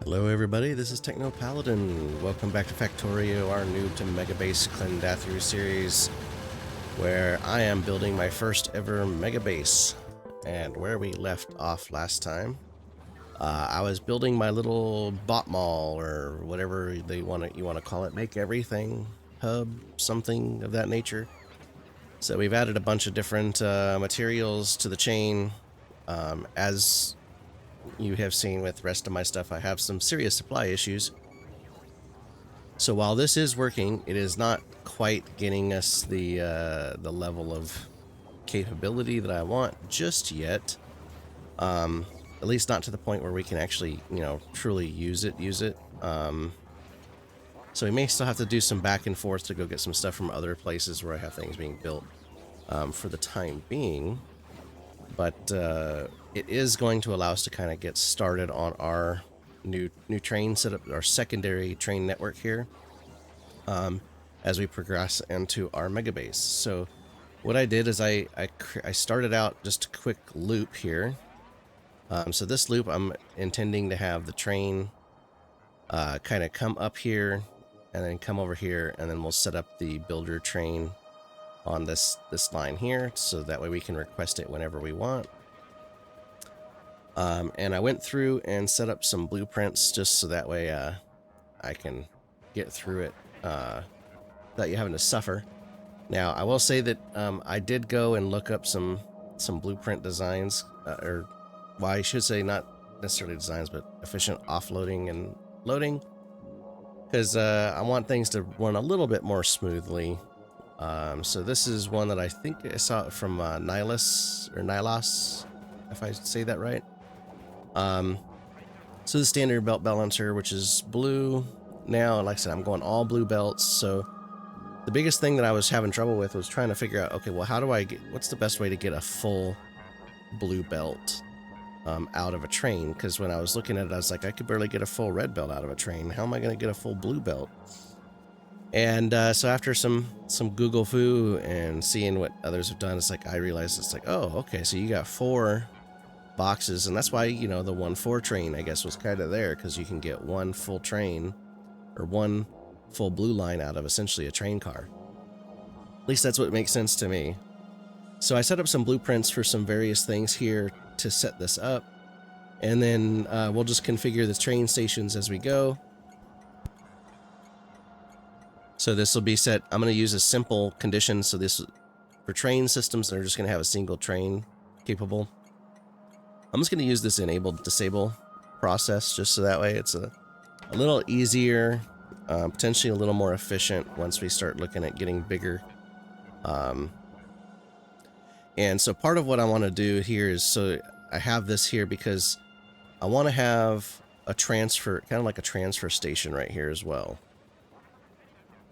Hello everybody, this is Techno Paladin. Welcome back to Factorio, our Noob to Megabase Klendathu series, where I am building my first ever Megabase. And where we left off last time, I was building my little bot mall, or whatever you want to call it, make everything hub, something of that nature. So we've added a bunch of different materials to the chain. As you have seen with the rest of my stuff, I have some serious supply issues. So while this is working, it is not quite getting us the level of capability that I want just yet. At least not to the point where we can actually, truly use it. So we may still have to do some back and forth to go get some stuff from other places where I have things being built for the time being. But it is going to allow us to kind of get started on our new train setup, our secondary train network here, as we progress into our Megabase. So what I did is I started out just a quick loop here. So this loop, I'm intending to have the train kind of come up here and then come over here, and then we'll set up the builder train on this line here, so that way we can request it whenever we want. And I went through and set up some blueprints just so that way I can get through it without you having to suffer. Now I will say that I did go and look up some blueprint designs, or well, I should say not necessarily designs, but efficient offloading and loading, because I want things to run a little bit more smoothly. So this is one that I think I saw from Nylos, if I say that right. So the standard belt balancer, which is blue. Now, like I said, I'm going all blue belts. So the biggest thing that I was having trouble with was trying to figure out, okay, well, how do I get, what's the best way to get a full blue belt out of a train? Because when I was looking at it, I was like, I could barely get a full red belt out of a train. How am I going to get a full blue belt? And so after some Google foo and seeing what others have done, it's like I realized it's like, oh, okay, so you got 4 boxes, and that's why, the 1-4 train, I guess, was kind of there, because you can get one full train or one full blue line out of essentially a train car. At least that's what makes sense to me. So I set up some blueprints for some various things here to set this up, and then we'll just configure the train stations as we go. So this will be set, I'm going to use a simple condition. So this, for train systems that are just going to have a single train capable, I'm just going to use this enable disable process, just so that way it's a little easier, potentially a little more efficient once we start looking at getting bigger. And so part of what I want to do here is, so I have this here because I want to have a transfer, kind of like a transfer station right here as well.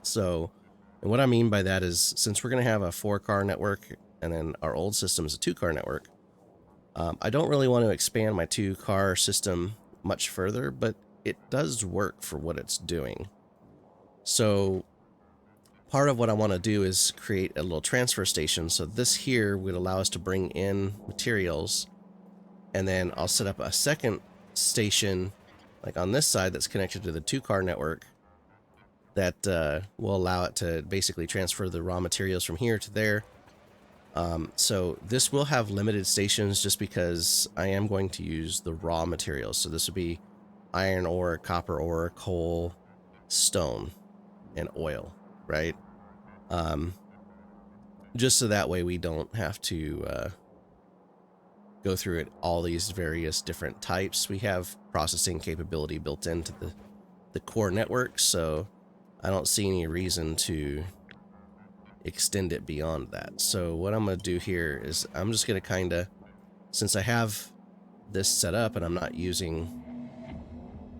So, and what I mean by that is, since we're going to have a 4-car network and then our old system is a 2-car network, I don't really want to expand my 2-car system much further, but it does work for what it's doing. So part of what I want to do is create a little transfer station. So this here would allow us to bring in materials, and then I'll set up a second station like on this side that's connected to the 2-car network that will allow it to basically transfer the raw materials from here to there. So this will have limited stations just because I am going to use the raw materials. So this would be iron ore, copper ore, coal, stone, and oil, right? Just so that way we don't have to go through it, all these various different types. We have processing capability built into the core network, so I don't see any reason to extend it beyond that. So what I'm going to do here is I'm just going to kind of, since I have this set up and I'm not using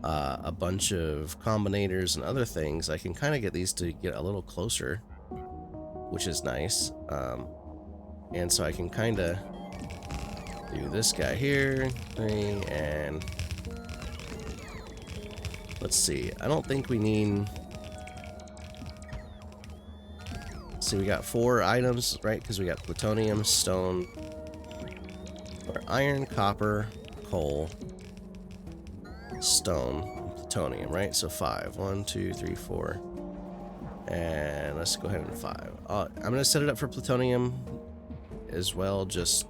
a bunch of combinators and other things, I can kind of get these to get a little closer, which is nice. And so I can kind of do this guy here, 3, and let's see, I don't think we need, so we got 4 items, right? Because we got plutonium, stone, or iron, copper, coal, stone and plutonium, right? So 5. 1, 2, 3, 4. And let's go ahead and 5. I'm going to set it up for plutonium as well, just,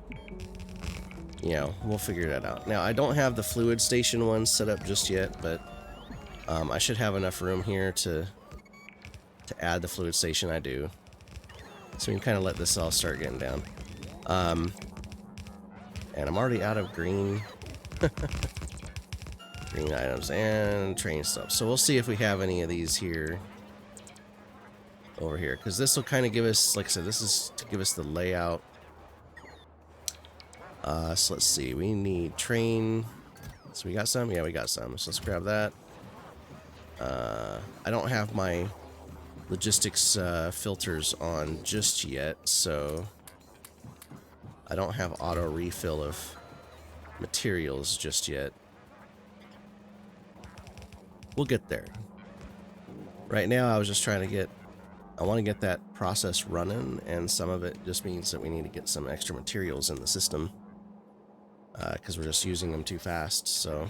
you know, we'll figure that out. Now, I don't have the fluid station one set up just yet, but I should have enough room here to add the fluid station. I do. So we can kind of let this all start getting down. And I'm already out of green green items and train stuff. So we'll see if we have any of these here over here, because this will kind of give us, like I said, this is to give us the layout. So let's see, we need train. So we got some? Yeah, we got some. So let's grab that. I don't have my logistics filters on just yet, so I don't have auto refill of materials just yet. We'll get there. Right now I was just trying to get, I want to get that process running, and some of it just means that we need to get some extra materials in the system because we're just using them too fast. So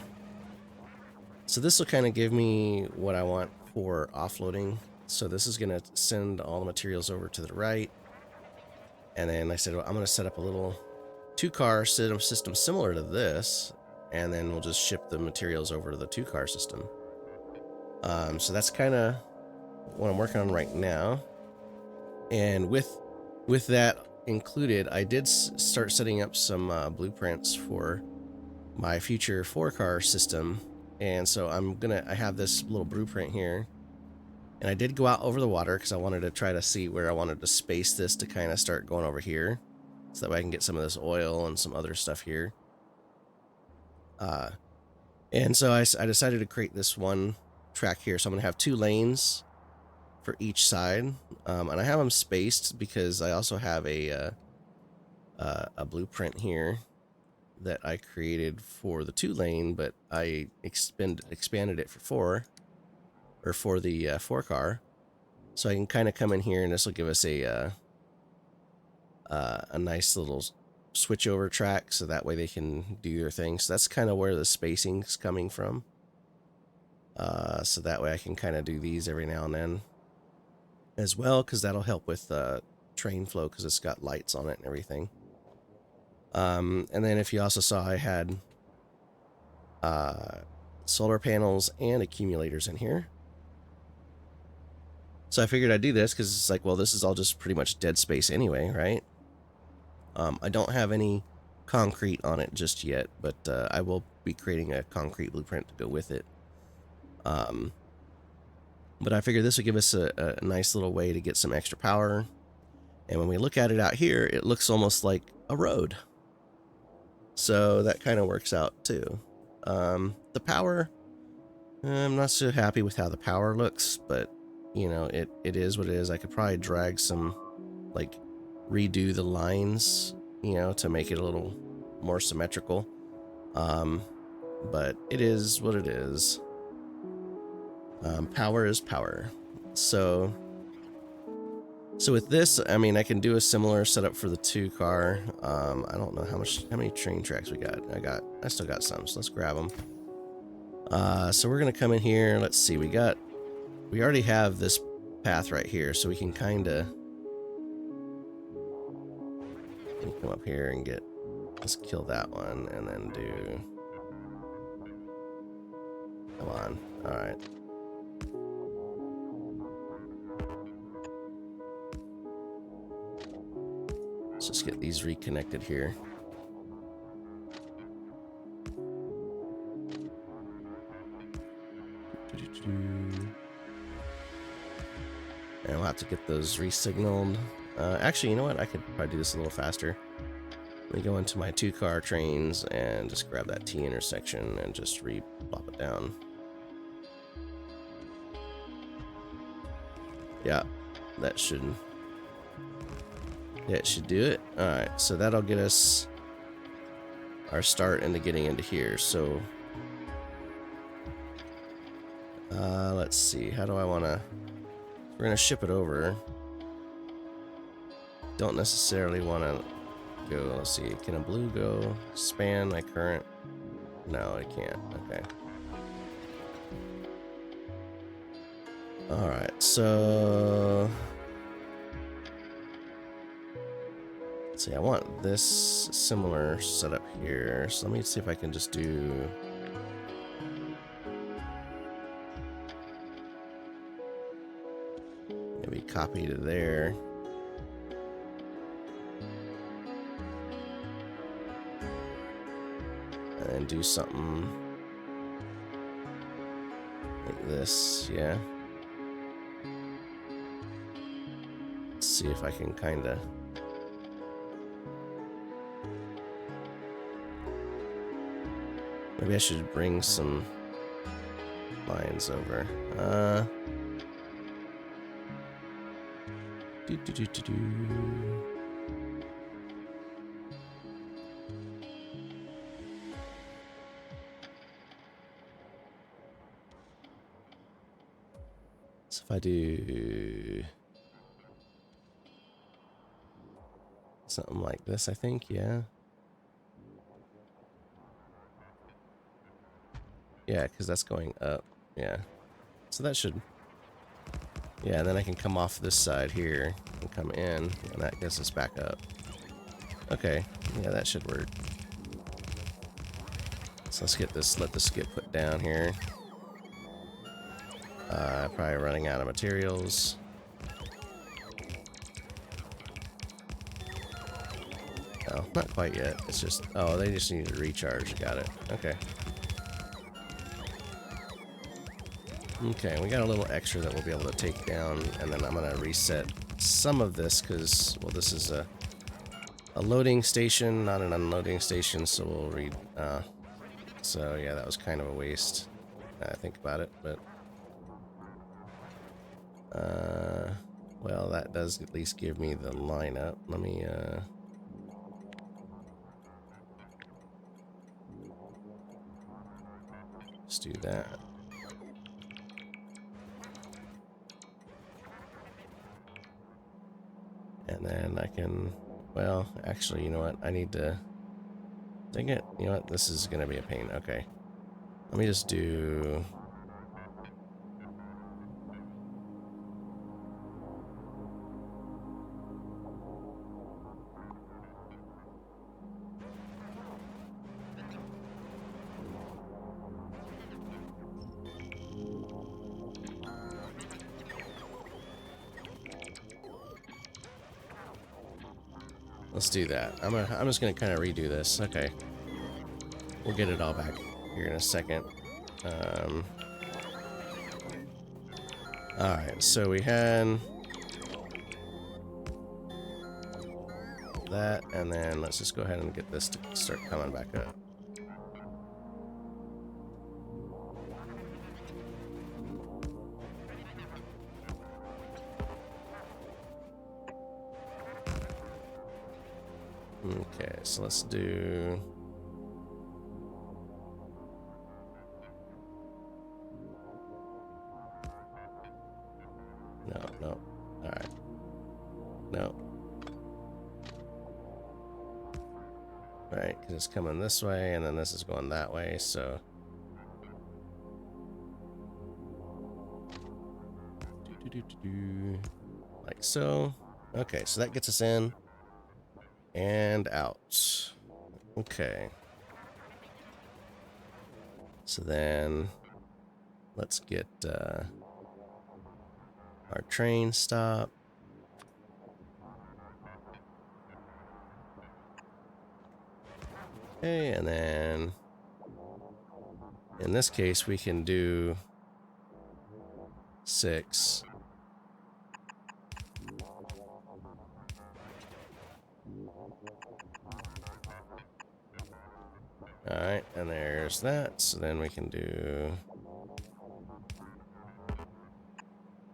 this will kind of give me what I want for offloading. So this is going to send all the materials over to the right. And then I said, well, I'm going to set up a little 2-car system similar to this, and then we'll just ship the materials over to the 2-car system. So that's kind of what I'm working on right now. And with that included, I did start setting up some blueprints for my future 4-car system. And so I have this little blueprint here. And I did go out over the water because I wanted to try to see where I wanted to space this to kind of start going over here. So that way I can get some of this oil and some other stuff here. And so I decided to create this one track here. So I'm going to have 2 lanes for each side. And I have them spaced because I also have a blueprint here that I created for the 2-lane, but I expanded it for 4. Or for the 4-car, so I can kind of come in here, and this will give us a nice little switch over track, so that way they can do their thing. So that's kind of where the spacing's coming from. So that way I can kind of do these every now and then as well, because that'll help with train flow, because it's got lights on it and everything. And then if you also saw, I had solar panels and accumulators in here. So I figured I'd do this because it's like, well, this is all just pretty much dead space anyway, right? I don't have any concrete on it just yet, but I will be creating a concrete blueprint to go with it. But I figured this would give us a nice little way to get some extra power. And when we look at it out here, it looks almost like a road. So that kind of works out too. The power, I'm not so happy with how the power looks, but you know, it is what it is. I could probably drag some, like, redo the lines, you know, to make it a little more symmetrical. But it is what it is. Power is power. So with this, I mean, I can do a similar setup for the 2-car. I don't know how many train tracks we got. I still got some, so let's grab them. So we're gonna come in here. Let's see, we already have this path right here, so we can kind of come up here and let's kill that one, and then do, come on, all right. Let's just get these reconnected here. And we'll have to get those re-signaled. Actually, you know what? I could probably do this a little faster. Let me go into my 2-car trains and just grab that T intersection and just plop it down. Yeah, that should do it. Alright, so that'll get us our start into getting into here. So let's see, how do I want to, we're going to ship it over. Don't necessarily want to go, let's see, can a blue go span my current? No, it can't. Okay. Alright, so let's see, I want this similar setup here. So let me see if I can just do maybe copy to there. And then do something like this, yeah. Let's see if I can kind of... Maybe I should bring some lines over. Do. So if I do something like this, I think, yeah. Yeah, because that's going up. Yeah. So that should... Yeah, and then I can come off this side here and come in, and that gets us back up. Okay. Yeah, that should work. So let's get this, let this get put down here. Probably running out of materials. Oh, not quite yet. It's just, oh, they just need to recharge. Got it. Okay. Okay, we got a little extra that we'll be able to take down, and then I'm going to reset some of this because, well, this is a loading station, not an unloading station, so we'll read. So, yeah, that was kind of a waste. I think about it, but... well, that does at least give me the lineup. Let me, just do that. And then I can, well, actually, you know what? I need to, dang it. You know what? This is going to be a pain. Okay. Let me just do... Let's do that. I'm just gonna kind of redo this. Okay. We'll get it all back here in a second. Alright, so we had that, and then let's just go ahead and get this to start coming back up. Okay, so let's do... No. Alright. No. Right, because it's coming this way, and then this is going that way, so... Like so. Okay, so that gets us in. And out. Okay. So then let's get our train stop. Okay, and then in this case we can do 6. Alright, and there's that. So then we can do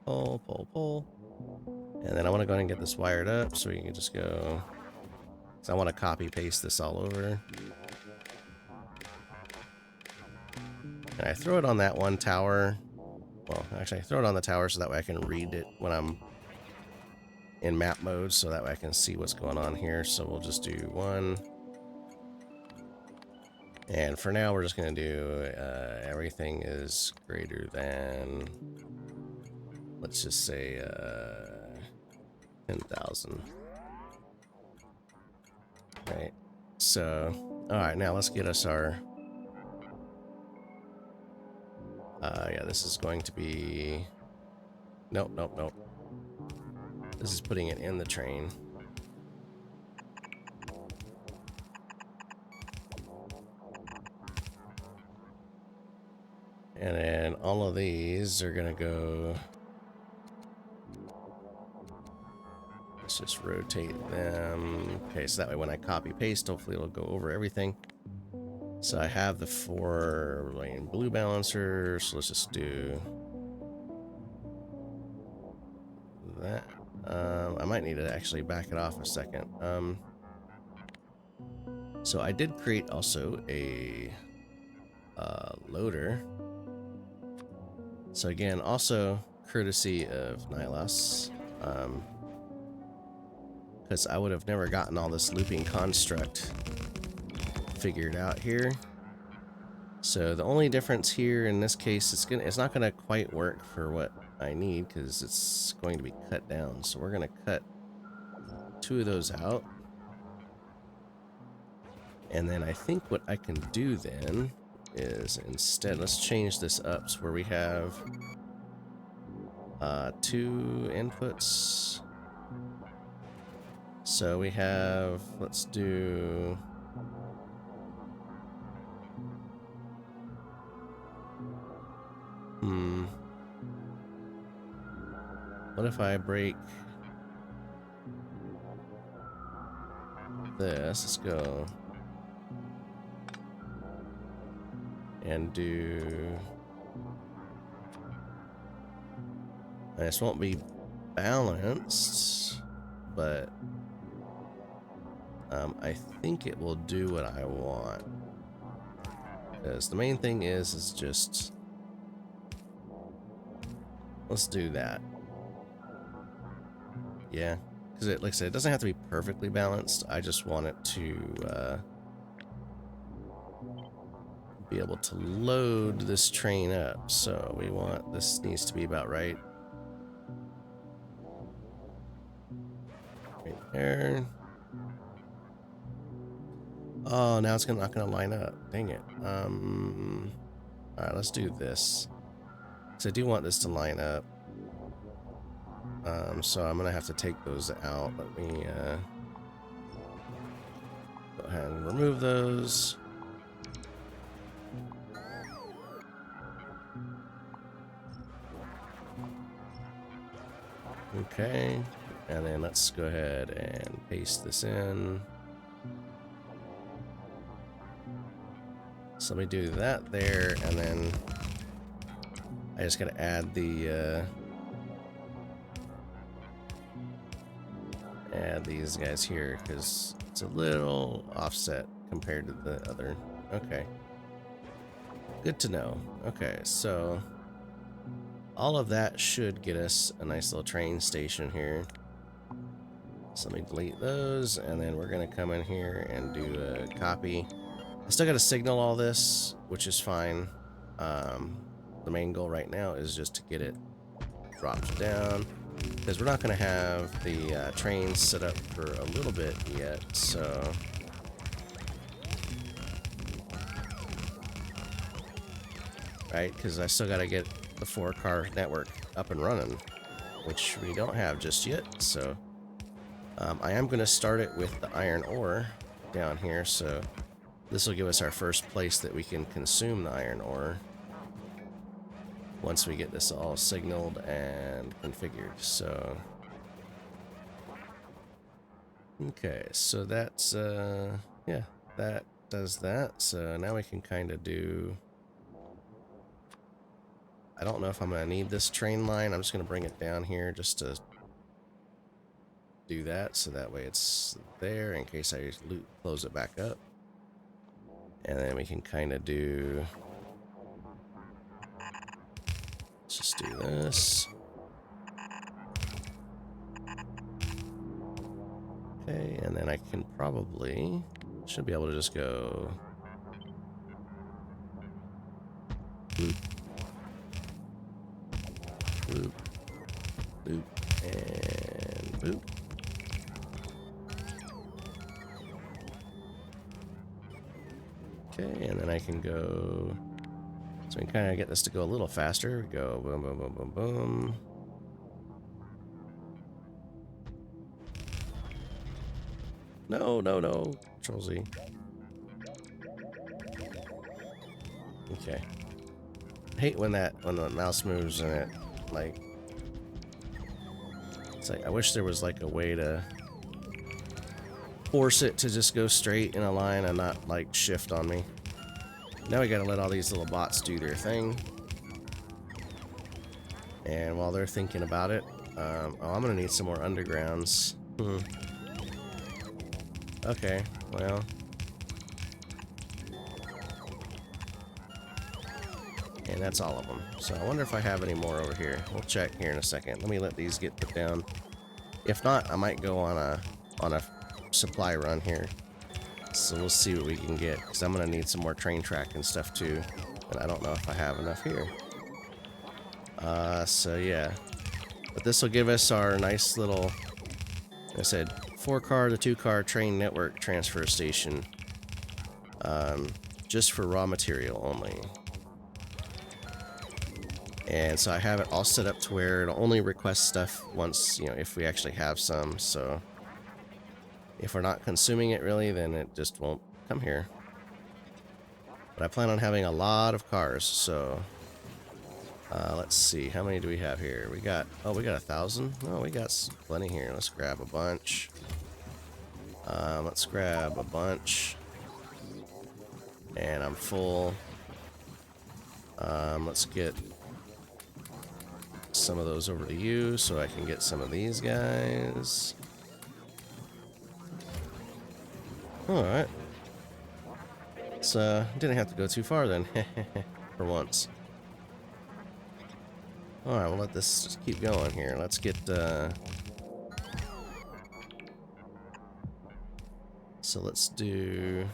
pull. And then I want to go ahead and get this wired up so we can just go. So I want to copy paste this all over. And I throw it on that one tower. Well, actually I throw it on the tower so that way I can read it when I'm in map mode, so that way I can see what's going on here. So we'll just do 1. And for now, we're just going to do everything is greater than let's just say 10,000. Right. So, all right, now let's get us our. Yeah, this is going to be. Nope, nope, nope. This is putting it in the train. And then all of these are gonna go. Let's just rotate them. Okay, so that way when I copy paste, hopefully it'll go over everything. So I have the 4-lane blue balancer, so let's just do that. I might need to actually back it off a second. So I did create also a loader. So again, also courtesy of Nylas, because I would have never gotten all this looping construct figured out here. So the only difference here in this case, it's not gonna quite work for what I need because it's going to be cut down. So we're gonna cut 2 of those out. And then I think what I can do then is instead, let's change this up so where we have 2 inputs. So we have, let's do what if I break this? Let's go and do. This won't be balanced, but I think it will do what I want. Because the main thing is just, let's do that. Yeah, because like I said, it doesn't have to be perfectly balanced. I just want it to be able to load this train up. So we want, this needs to be about right. Right there. Oh, now it's not gonna line up. Dang it. Alright, let's do this. Because I do want this to line up. So I'm gonna have to take those out. Let me go ahead and remove those. Okay, and then let's go ahead and paste this in. So let me do that there, and then I just gotta add the add these guys here because it's a little offset compared to the other. Okay, good to know. Okay, so all of that should get us a nice little train station here. So let me delete those, and then we're gonna come in here and do a copy. I still gotta signal all this, which is fine. The main goal right now is just to get it dropped down, because we're not gonna have the trains set up for a little bit yet, so. Right, because I still gotta get the 4-car network up and running, which we don't have just yet. So I am going to start it with the iron ore down here, so this will give us our first place that we can consume the iron ore once we get this all signaled and configured. So okay, so that's yeah, that does that. So now we can kind of do, I don't know if I'm going to need this train line. I'm just going to bring it down here just to do that, so that way it's there in case I close it back up. And then we can kind of do, let's just do this. Okay, and then I can probably, should be able to just go loop, loop, Boop. And boop. Okay, and then I can go... So we can kind of get this to go a little faster. We go boom, boom, boom, boom, boom. No, no, no. Control Z. Okay. I hate when the mouse moves and it, like... It's like, I wish there was like a way to force it to just go straight in a line and not like shift on me. Now we gotta let all these little bots do their thing. And while they're thinking about it, oh, I'm gonna need some more undergrounds. Okay, well. And that's all of them. So I wonder if I have any more over here. We'll check here in a second. Let me let these get put down. If not, I might go on a supply run here. So we'll see what we can get, because I'm gonna need some more train track and stuff too. And I don't know if I have enough here. So yeah. But this will give us our nice little, like I said, 4-car to 2-car train network transfer station. Just for raw material only. And so I have it all set up to where it'll only request stuff once, you know, if we actually have some. So if we're not consuming it really, then it just won't come here. But I plan on having a lot of cars, so let's see, how many do we have here? We got 1,000. Oh, we got plenty here. Let's grab a bunch. Let's grab a bunch. And I'm full. Let's get some of those over to you so I can get some of these guys. Alright. So, didn't have to go too far then. For once. Alright, we'll let this just keep going here. Let's get, so let's do...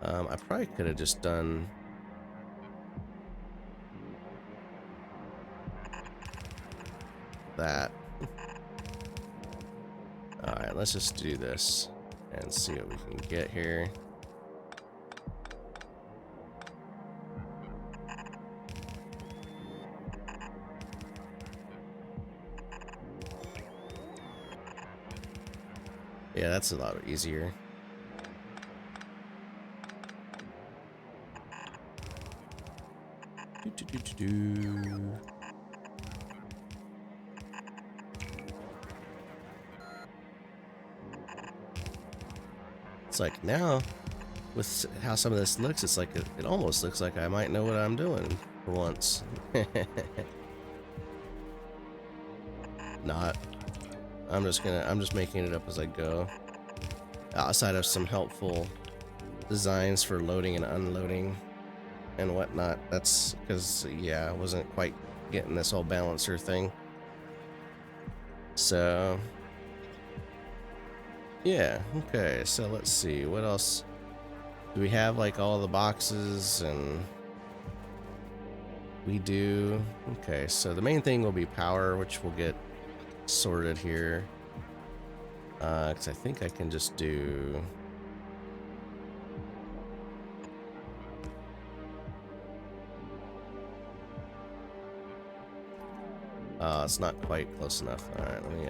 I probably could have just done... that. Alright, let's just do this and see what we can get here. Yeah, that's a lot easier. It's like now, with how some of this looks, it's like it almost looks like I might know what I'm doing for once. Not. I'm just making it up as I go. Outside of some helpful designs for loading and unloading and whatnot. That's because, yeah, I wasn't quite getting this whole balancer thing. So, yeah, okay, so let's see, what else? Do we have, like, all the boxes? And we do. Okay, so the main thing will be power, which we'll get sorted here. Because I think I can just do... it's not quite close enough. Alright, let me,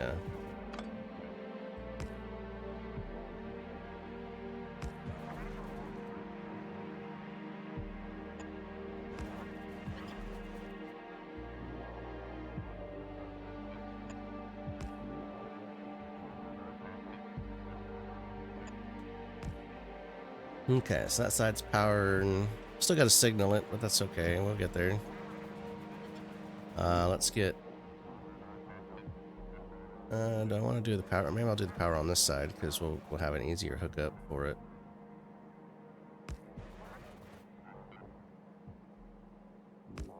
Okay, so that side's power, and still got to signal it, but that's okay. We'll get there. Let's get... do I want to do the power? Maybe I'll do the power on this side, because we'll have an easier hookup for it.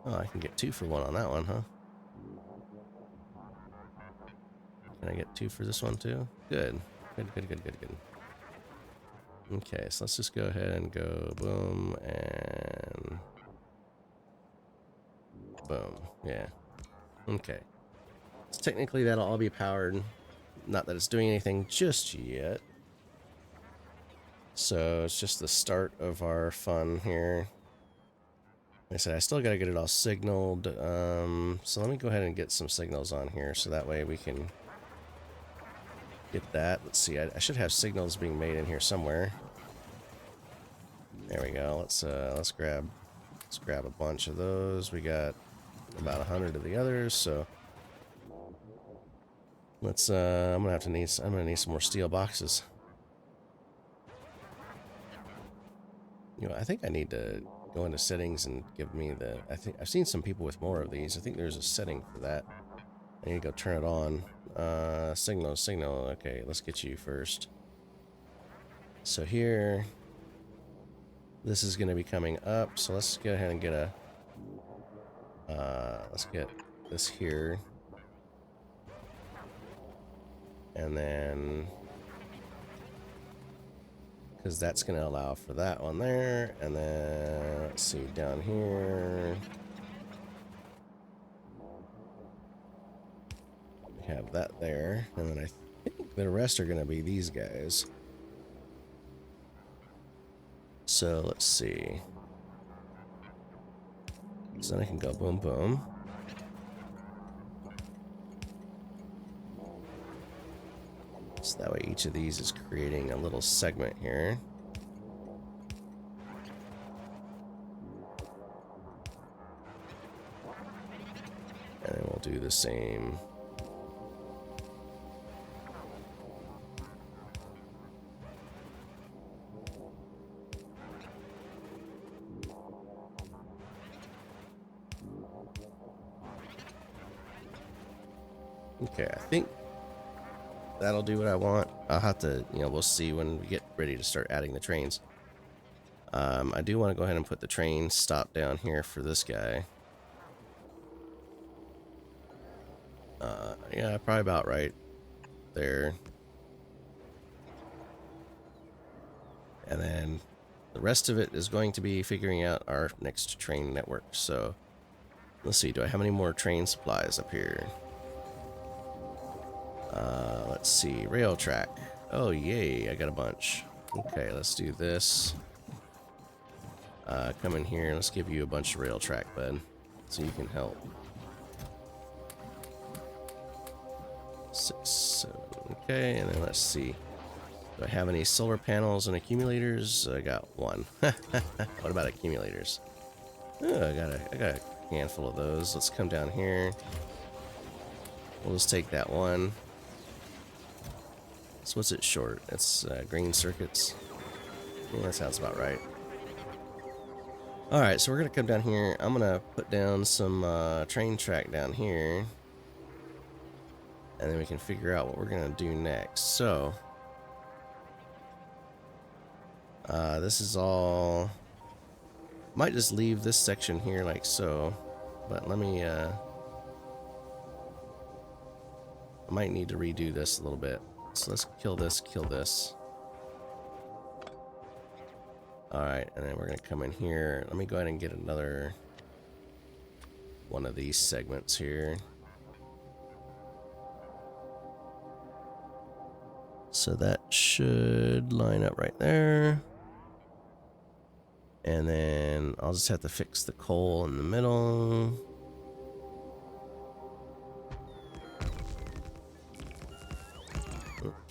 Oh, I can get 2 for 1 on that one, huh? Can I get 2 for this one too? Good. Good, good, good, good, good. Okay, so let's just go ahead and go boom and boom. Yeah. Okay. So technically that'll all be powered. Not that it's doing anything just yet. So it's just the start of our fun here. Like I said, I still got to get it all signaled. So let me go ahead and get some signals on here so that way we can get that. Let's see, I should have signals being made in here somewhere. There we go. Let's grab a bunch of those. We got about 100 of the others, so let's I'm gonna need some more steel boxes. You know, I think I need to go into settings and give me the, I think I've seen some people with more of these. I think there's a setting for that. I need to go turn it on. Signal. Okay, let's get you first. So here, this is going to be coming up. So let's go ahead and get a, let's get this here. And then, because that's going to allow for that one there. And then, let's see, down here, we have that there. And then I think the rest are going to be these guys. So let's see. So then I can go boom, boom. So that way each of these is creating a little segment here. And then we'll do the same. Okay, I think that'll do what I want. I'll have to, we'll see when we get ready to start adding the trains. I do want to go ahead and put the train stop down here for this guy. Yeah, probably about right there. And then the rest of it is going to be figuring out our next train network. So let's see, do I have any more train supplies up here? Let's see, rail track. Oh, yay, I got a bunch. Okay, let's do this. Come in here, let's give you a bunch of rail track, bud, so you can help. 6, 7, okay, and then let's see. Do I have any solar panels and accumulators? I got one. What about accumulators? Oh, I got a handful of those. Let's come down here. We'll just take that one. So what's it short? It's green circuits. Yeah, that sounds about right. Alright, so we're going to come down here. I'm going to put down some train track down here. And then we can figure out what we're going to do next. So, this is all... Might just leave this section here like so. But let me... I might need to redo this a little bit. So let's kill this, kill this. Alright, and then we're going to come in here. Let me go ahead and get another one of these segments here. So that should line up right there. And then I'll just have to fix the coal in the middle.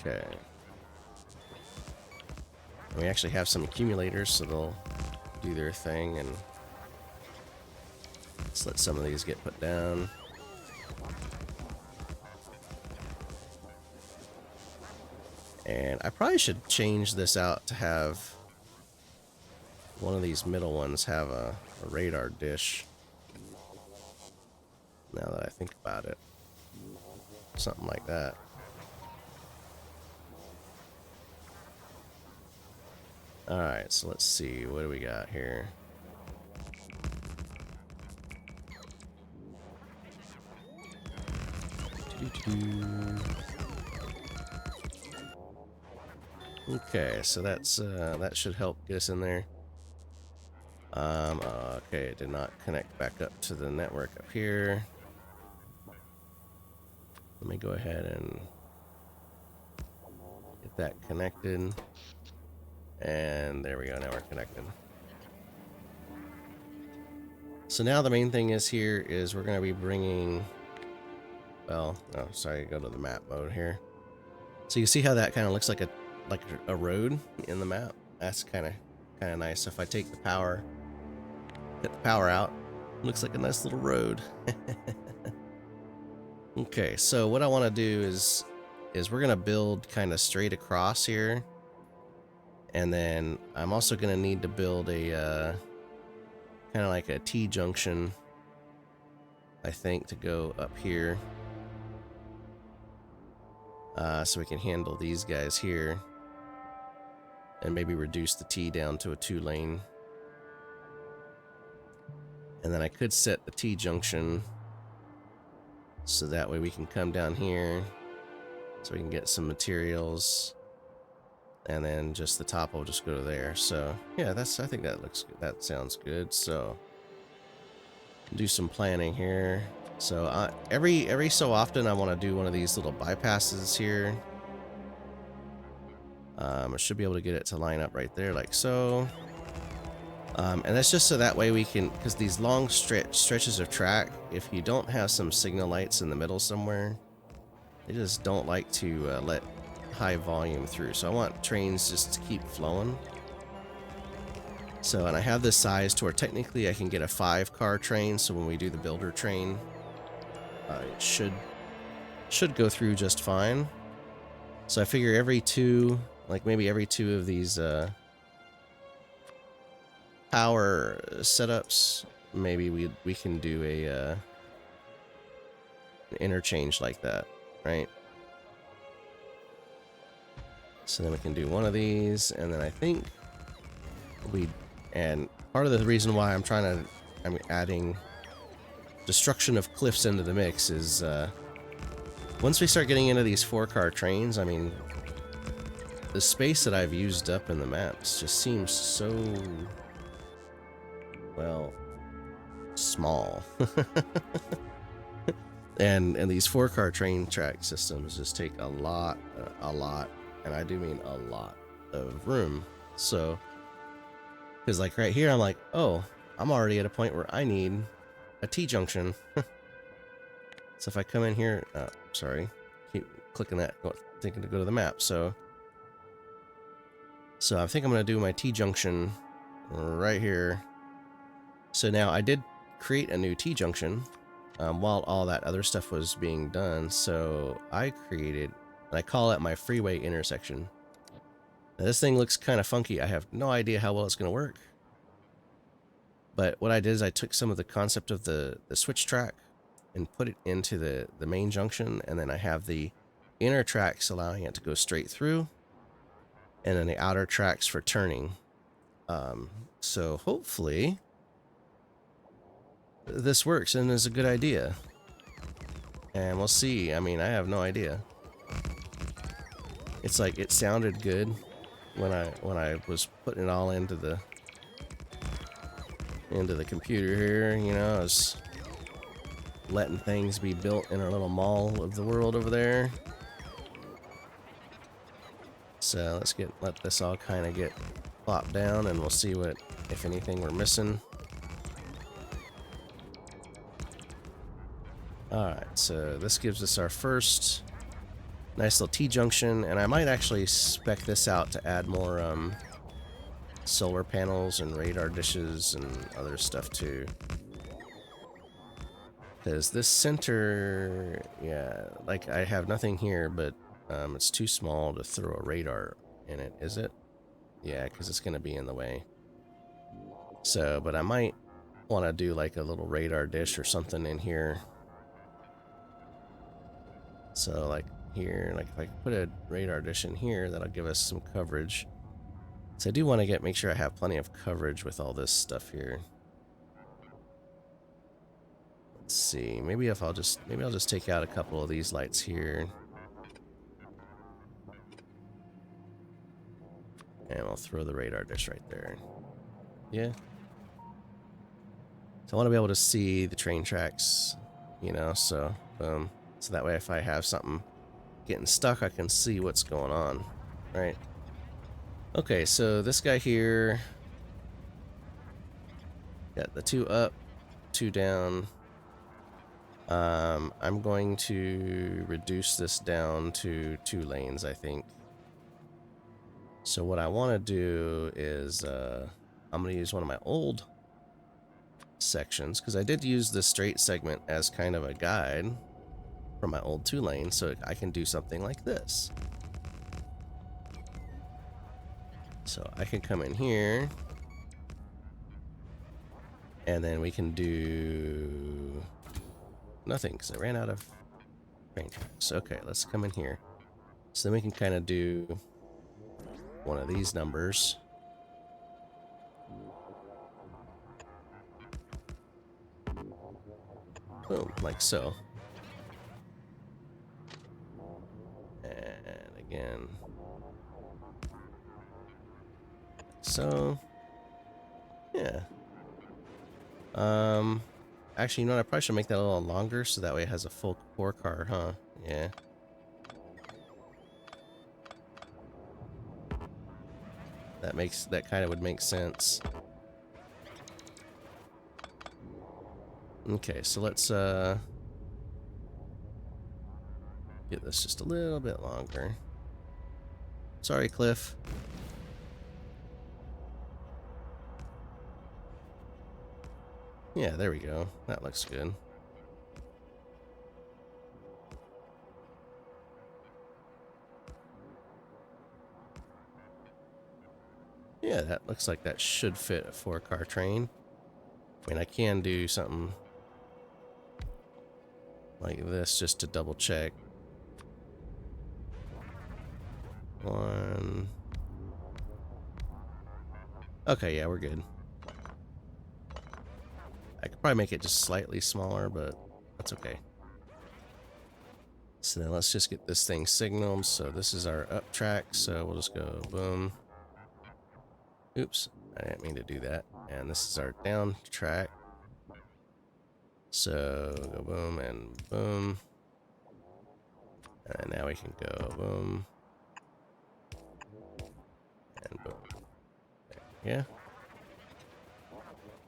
Okay. We actually have some accumulators, so they'll do their thing, and let's let some of these get put down. And I probably should change this out to have one of these middle ones have a radar dish. Now that I think about it. Something like that. Alright, so let's see. What do we got here? Okay, so that's that should help get us in there. Okay, it did not connect back up to the network up here. Let me go ahead and get that connected. And there we go, now we're connected. So now the main thing is here is we're going to be bringing, well, oh, sorry, go to the map mode here. So you see how that kind of looks like a road in the map? That's kind of nice. So if I take the power, get the power out, looks like a nice little road. Okay, so what I want to do is we're going to build kind of straight across here. And then I'm also going to need to build a kind of like a T-junction, I think, to go up here. So we can handle these guys here. And maybe reduce the T down to a 2-lane. And then I could set the T-junction so that way we can come down here so we can get some materials. And then just the top will just go to there. So yeah, I think that looks good. That sounds good. So do some planning here. So every so often I want to do one of these little bypasses here. I should be able to get it to line up right there like so. And that's just so that way we can, because these long stretches of track, if you don't have some signal lights in the middle somewhere, they just don't like to let high volume through. So I want trains just to keep flowing. So, and I have this size to where technically I can get a 5-car train. So when we do the builder train, it should go through just fine. So I figure every 2, like maybe every 2 of these power setups, maybe we can do a an interchange like that, right? So then we can do one of these, and then I think and part of the reason why I'm adding destruction of cliffs into the mix is once we start getting into these 4-car trains, I mean, the space that I've used up in the maps just seems so, well, small. and these 4-car train track systems just take a lot, and I do mean a lot of room. So, because like right here, I'm like, oh, I'm already at a point where I need a T-junction. So if I come in here, sorry, keep clicking that, thinking to go to the map. So I think I'm going to do my T-junction right here. So now I did create a new T-junction while all that other stuff was being done. So I created, and I call it my freeway intersection. Now this thing looks kind of funky. I have no idea how well it's going to work. But what I did is I took some of the concept of the switch track and put it into the main junction, and then I have the inner tracks allowing it to go straight through, and then the outer tracks for turning. So hopefully this works and is a good idea. And we'll see. I mean, I have no idea. It's like it sounded good when I was putting it all into the computer here, you know, I was letting things be built in our little mall of the world over there. So let's let this all kind of get plopped down, and we'll see what, if anything, we're missing. Alright, so this gives us our first nice little T-junction, and I might actually spec this out to add more solar panels and radar dishes and other stuff too. Because this center, yeah, like I have nothing here, but it's too small to throw a radar in it, is it? Yeah, because it's going to be in the way. So, but I might want to do like a little radar dish or something in here. So like here, like if I put a radar dish in here, that'll give us some coverage. So I do want to make sure I have plenty of coverage with all this stuff here. Let's see, maybe I'll just take out a couple of these lights here. And we'll throw the radar dish right there. Yeah. So I want to be able to see the train tracks, you know, so boom. So that way if I have something getting stuck, I can see what's going on, right? Okay, so this guy here, got the 2 up, 2 down. I'm going to reduce this down to 2 lanes, I think. So what I want to do is I'm going to use one of my old sections, because I did use the straight segment as kind of a guide from my old 2 lane, so I can do something like this. So I can come in here, and then we can do nothing, because I ran out of train tracks. Okay, let's come in here. So then we can kind of do one of these numbers. Boom, like so. And again. So, yeah. Actually, you know what? I probably should make that a little longer so that way it has a full core car, huh? Yeah. That kind of would make sense. Okay, so let's get this just a little bit longer. Sorry, Cliff. Yeah, there we go. That looks good. Yeah, that looks like that should fit a 4-car train. I mean, I can do something like this just to double check. 1. Okay, yeah, we're good. I could probably make it just slightly smaller, but that's okay. So then let's just get this thing signaled. So this is our up track, so we'll just go boom. Oops, I didn't mean to do that. And this is our down track. So go boom and boom. And now we can go boom. And boom. Yeah?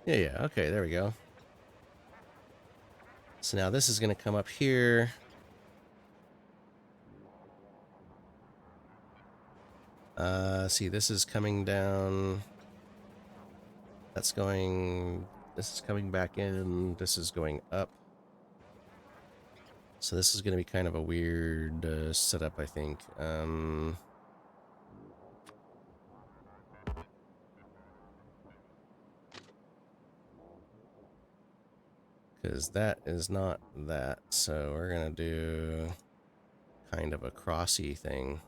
Yeah, okay, there we go. So now this is going to come up here. See, this is coming down. That's going... This is coming back in. This is going up. So this is going to be kind of a weird setup, I think. Because that is not that. So we're going to do kind of a crossy thing.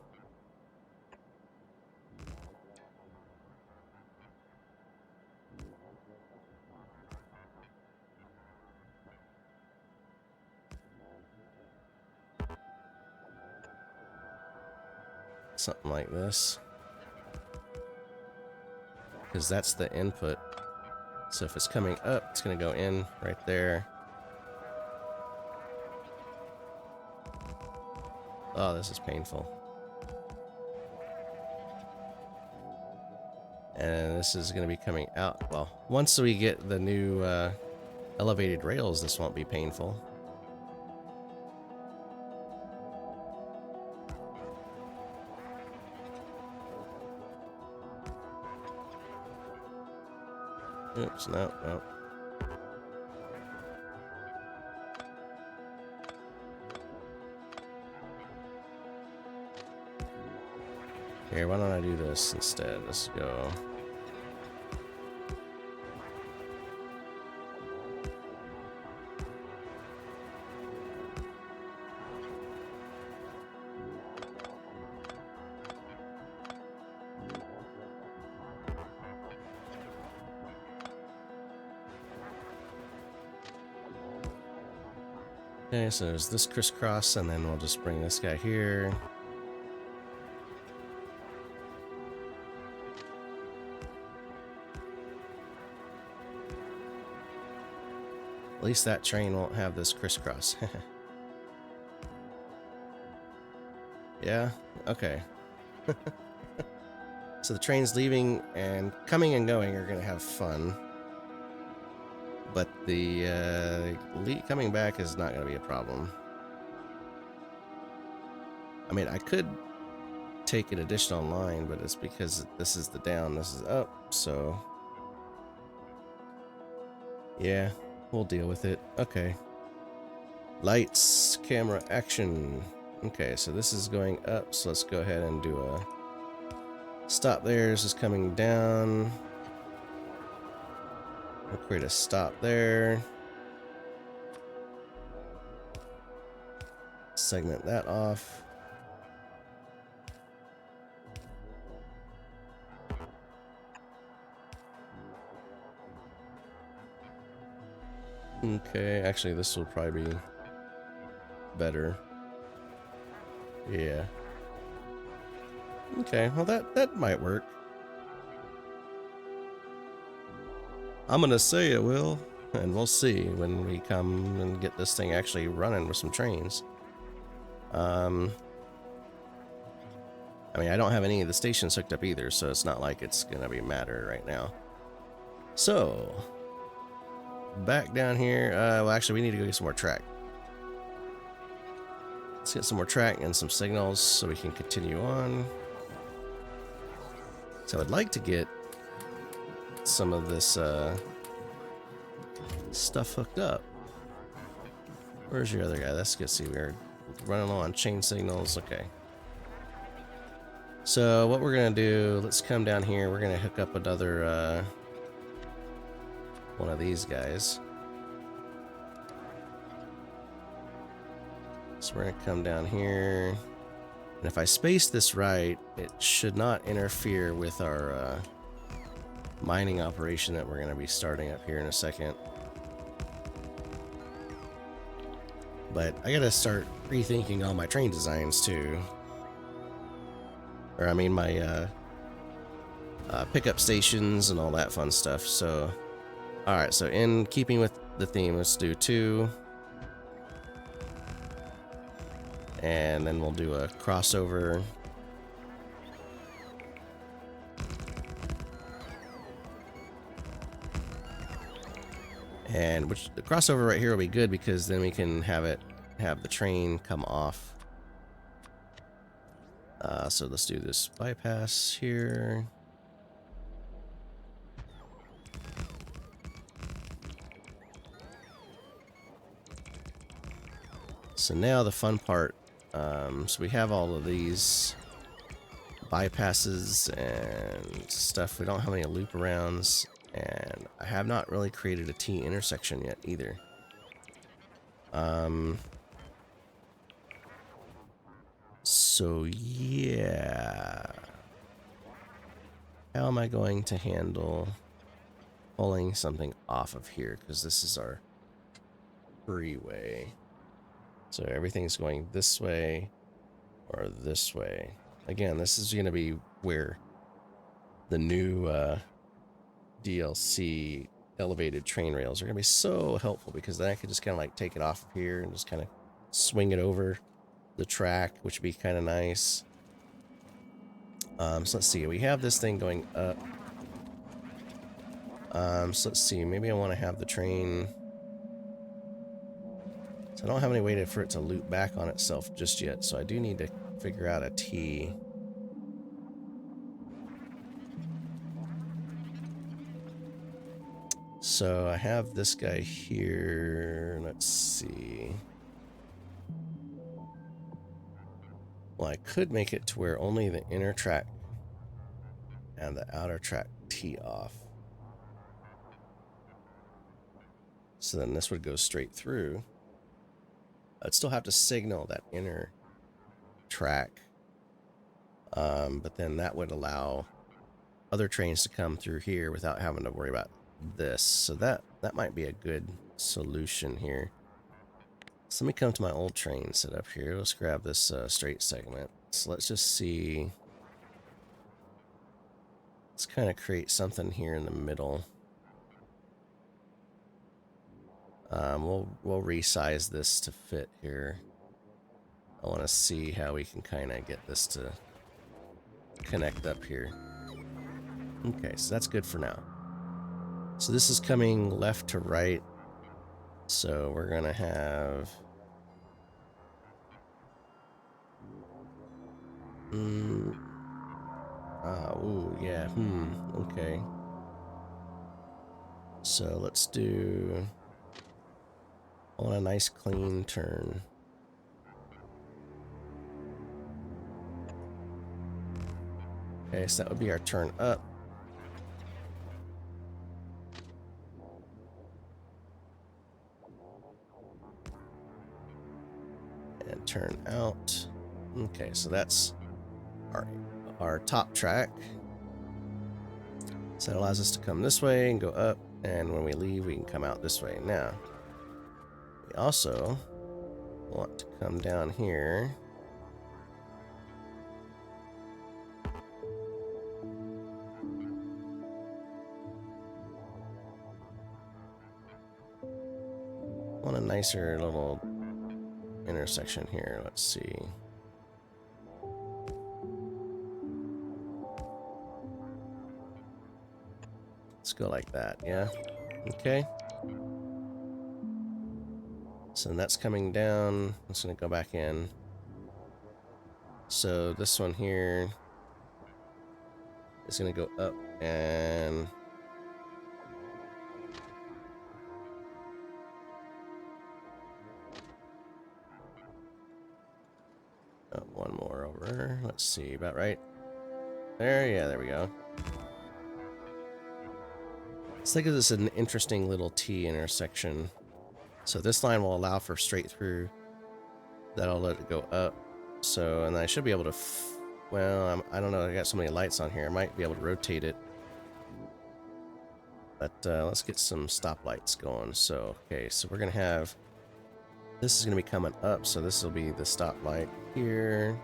Something like this. Because that's the input. So if it's coming up, it's going to go in right there. Oh, this is painful. And this is going to be coming out. Well, once we get the new elevated rails, this won't be painful. Oops, no. Here, why don't I do this instead? Let's go. Okay, so there's this crisscross, and then we'll just bring this guy here. At least that train won't have this crisscross. Yeah? Okay. So the trains leaving and coming and going are going to have fun. But the coming back is not going to be a problem. I mean, I could take an additional line, but it's because this is the down, this is up, so... Yeah, we'll deal with it. Okay. Lights, camera, action. Okay, so this is going up, so let's go ahead and do a stop there. This is coming down. We'll create a stop there. Segment that off. Okay, actually this will probably be better. Yeah. Okay, well that might work. I'm gonna say it will, and we'll see when we come and get this thing actually running with some trains. I mean, I don't have any of the stations hooked up either, so it's not like it's gonna be a matter right now. So, back down here, well actually we need to go get some more track. Let's get some more track and some signals so we can continue on. So I'd like to get some of this stuff hooked up. Where's your other guy? Let's get see. We're running low on chain signals. Okay. So what we're gonna do? Let's come down here. We're gonna hook up another one of these guys. So we're gonna come down here, and if I space this right, it should not interfere with our mining operation that we're gonna be starting up here in a second. But I gotta start rethinking all my train designs too. Or I mean my pickup stations and all that fun stuff. So, alright, so in keeping with the theme, let's do 2. And then we'll do a crossover. And which the crossover right here will be good because then we can have the train come off. So let's do this bypass here. So now the fun part. So we have all of these bypasses and stuff. We don't have any loop arounds. And I have not really created a T intersection yet either. So yeah. How am I going to handle pulling something off of here? Because this is our freeway. So everything's going this way or this way. Again, this is going to be where the new DLC elevated train rails are going to be so helpful, because then I could just kind of like take it off of here and just kind of swing it over the track, which would be kind of nice. So let's see, we have this thing going up. So let's see, maybe I want to have the train. So I don't have any way for it to loop back on itself just yet, so I do need to figure out a T. So I have this guy here. Let's see. Well, I could make it to where only the inner track and the outer track tee off. So then this would go straight through. I'd still have to signal that inner track. But then that would allow other trains to come through here without having to worry about this. So that might be a good solution here. So let me come to my old train set up here. Let's grab this straight segment. So let's just see. Let's kind of create something here in the middle. We'll resize this to fit here. I want to see how we can kind of get this to connect up here. Okay, so that's good for now. So this is coming left to right. So we're gonna have ooh, yeah, okay. So let's do, I want a nice clean turn. Okay, so that would be our turn up. And turn out. Okay, so that's our top track. So that allows us to come this way and go up, and when we leave, we can come out this way. Now, we also want to come down here. Want a nicer little intersection here. Let's see. Let's go like that, yeah? Okay. So that's coming down. I'm just gonna go back in. So this one here is gonna go up and one more over. Let's see, about right there. Yeah, there we go. Let's think of this as an interesting little T intersection. So this line will allow for straight through. That'll let it go up. So, and I should be able to, well, I don't know. I got so many lights on here. I might be able to rotate it. But let's get some stoplights going. So, okay, so we're going to have, this is going to be coming up. So this will be the stoplight here.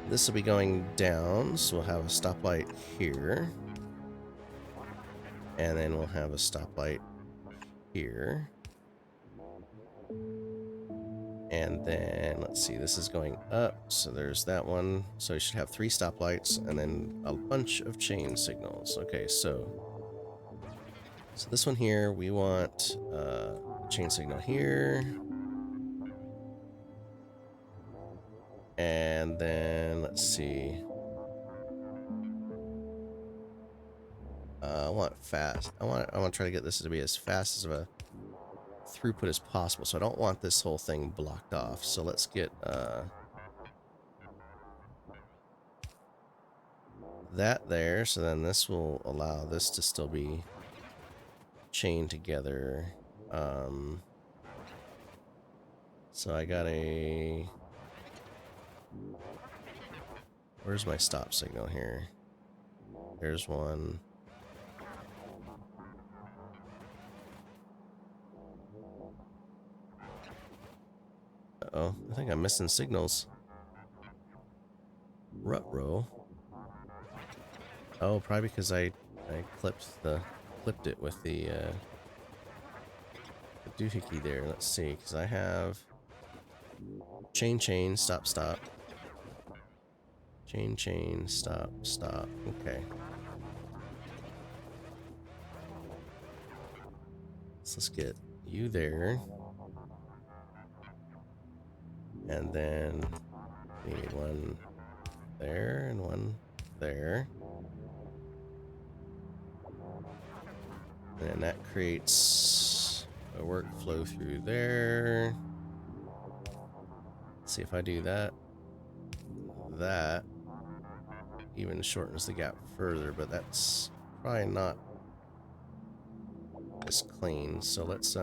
This will be going down. So we'll have a stoplight here. And then we'll have a stoplight here. And then, let's see, this is going up, so there's that one. So you should have 3 stoplights and then a bunch of chain signals. Okay, so this one here, we want a chain signal here. And then, let's see. I want fast. I want to try to get this to be as fast as a throughput as possible, so I don't want this whole thing blocked off. So let's get that there, so then this will allow this to still be chained together. So I got a, where's my stop signal here? There's one. Uh-oh, I think I'm missing signals. Ruh-roh. Oh, probably because I clipped it with the doohickey there. Let's see, because I have chain, stop, chain, stop. Okay. So let's get you there. And then we need one there and one there. And that creates a workflow through there. Let's see if I do that. That even shortens the gap further, but that's probably not as clean. So let's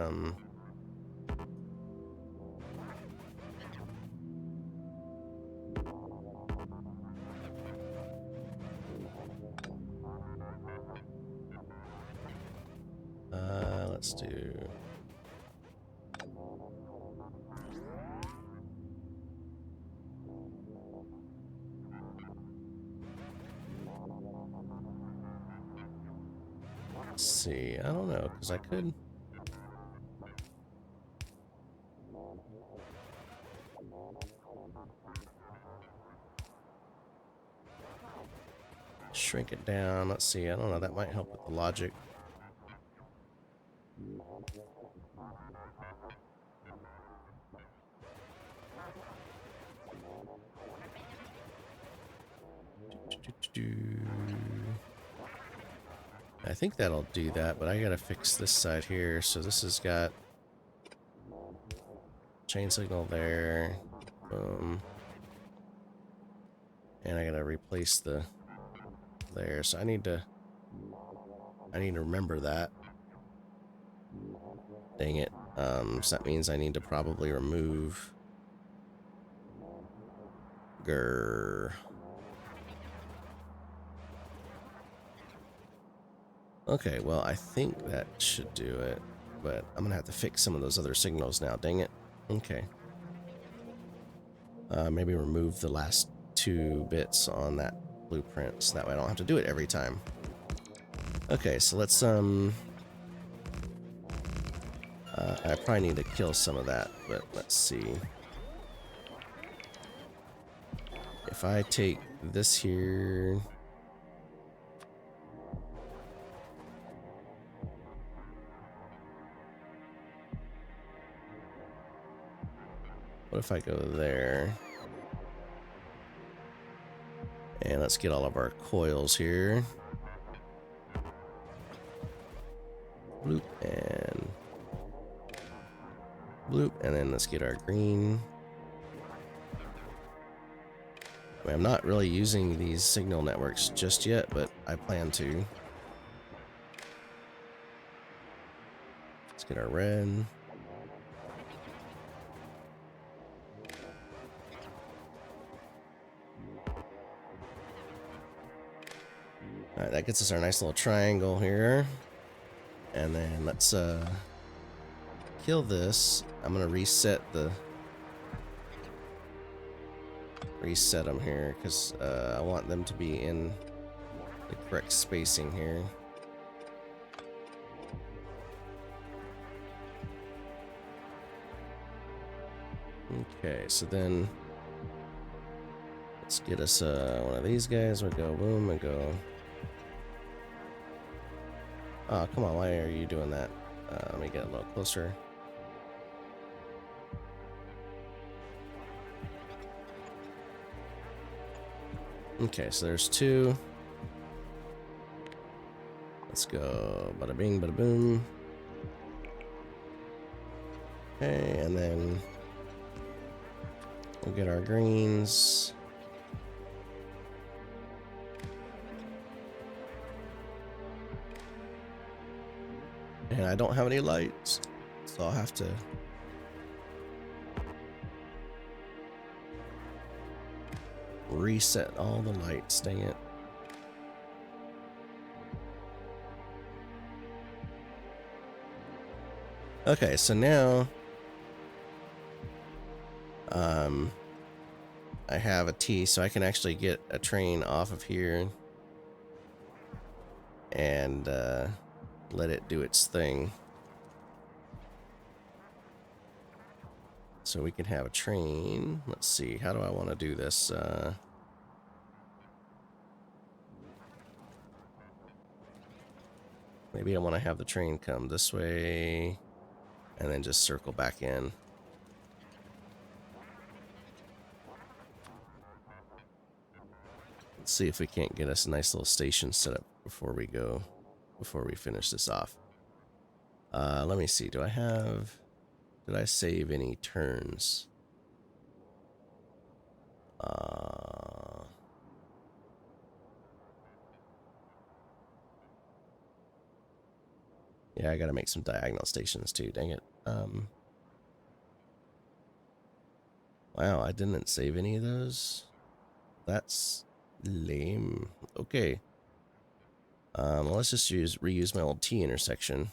let's do, let's see, I don't know, because I could, shrink it down. Let's see. I don't know. That might help with the logic. I think that'll do that, but I gotta fix this side here. So this has got chain signal there. Boom. And I gotta replace the there. So I need to remember that. Dang it. So that means I need to probably remove grr. Okay, well, I think that should do it, but I'm gonna have to fix some of those other signals now, dang it. Okay. Maybe remove the last 2 bits on that blueprint, so that way I don't have to do it every time. Okay, so let's, I probably need to kill some of that, but let's see. If I take this here... What if I go there? And let's get all of our coils here. Bloop and bloop, and then let's get our green. I mean, I'm not really using these signal networks just yet, but I plan to. Let's get our red. Alright, that gets us our nice little triangle here. And then let's kill this. I'm gonna reset them here because I want them to be in the correct spacing here. Okay, so then let's get us one of these guys. We'll go boom and go. Oh, come on, why are you doing that? Let me get a little closer. Okay, so there's 2. Let's go bada bing, bada boom. Okay, and then we'll get our greens. And I don't have any lights, so I'll have to reset all the lights, dang it. Okay, so now I have a T, so I can actually get a train off of here and let it do its thing. So we can have a train. Let's see, how do I want to do this? Maybe I want to have the train come this way and then just circle back in. Let's see if we can't get us a nice little station set up before we finish this off. Let me see, did I save any turns? Yeah, I gotta make some diagonal stations too, dang it. Wow, I didn't save any of those. That's lame. Okay. Well, let's just reuse my old T intersection.